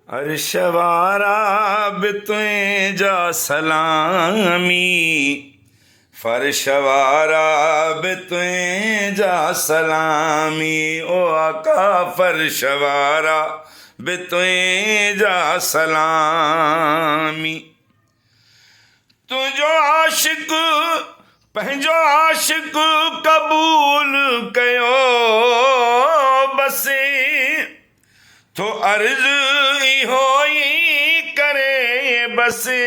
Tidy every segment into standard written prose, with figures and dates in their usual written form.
अर्शवारा बितुएं जा सलामी, फर्शवारा बितुएं जा सलामी। ओ आका फर्शवारा बितुएं जा सलामी। तुझो आशिक पंहिंजो आशिक कबूल कयो बसे, तो अर्ज़ इहो ई करे बसे।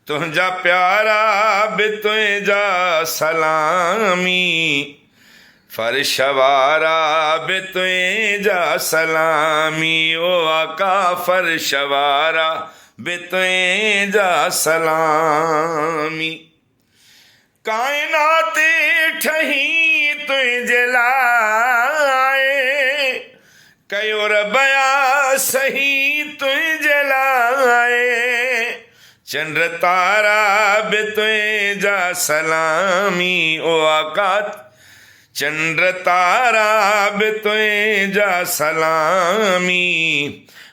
तुंहिंजा प्यारा बितुएं जा सलामी, फर्शवारा बितुएं जा सलामी। ओ आका फर्शवारा बितुएं जा सलामी। कायनात ठही तुंहिंजे लाइ, कयो रबया सही तुंहिंजे लाइ। चंड तारा बितुएं जा सलामी। ओ आका चंड तारा बितुएं जा सलामी,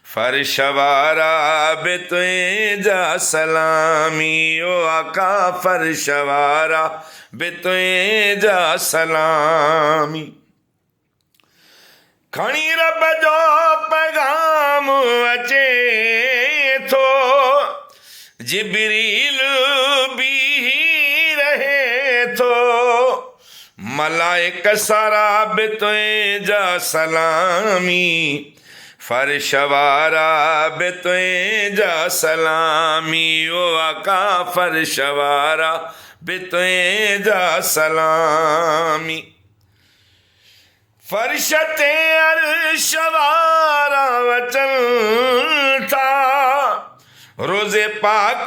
फर्शवारा बितुएं जा सलामी। ओ आका फर्शवारा बितुएं जा सलामी। खणी रब जो पैगाम अचे थो, जिब्रील बीही रहे थो। मलाइक सारा बितुएं जा सलामी, फर्शवारा बितुएं जा सलामी। ओ आका फर्शवारा बितुएं जा सलामी। फर्श ते अर्श वारा अचनि था, रोज़े पाक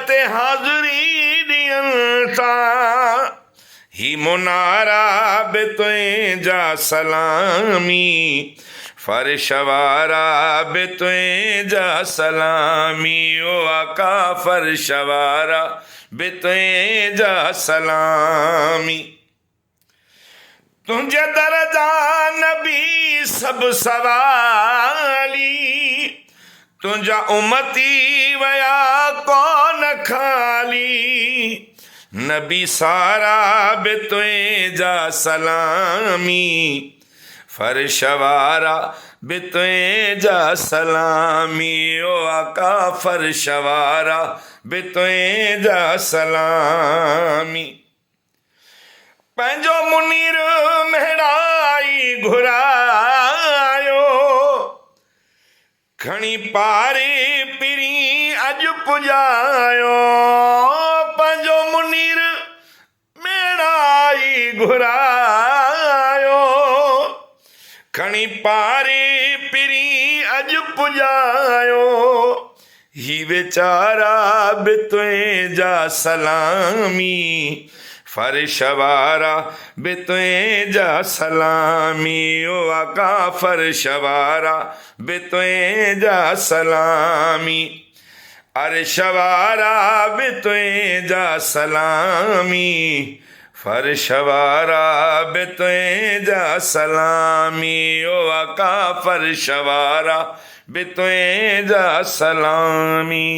ते हाज़री ॾियनि था। ही मुनारा बितुएं जा सलामी, फर्शवारा बितुएं जा सलामी। ओ आका फर्शवारा बितुएं जा सलामी। तुंहिंजे दर जा नबी सभु सवाली, तुंहिंजा उमती वया कोन खाली। नबी सारा बितुएं जा सलामी, फर्शवारा बितुएं जा सलामी। ओ आका फर्शवारा बितुएं जा सलामी। पंहिंजो मुनीर महराई घुरायो, खणी पारे पिरी अॼु पुॼायो। पंहिंजो मुनीर महराई घुरायो, खणी पारे पिरी अॼु पुॼायो। ही वीचारा बितुएं जा सलामी, फर्शवारा बितुएं जा सलामी। ओ आका फर्शवारा बितुएं जा सलामी। अर्शवारा बितुएं जा सलामी, फर्शवारा बितुएं जा सलामी। ओ आका फर्शवारा बितुएं जा सलामी।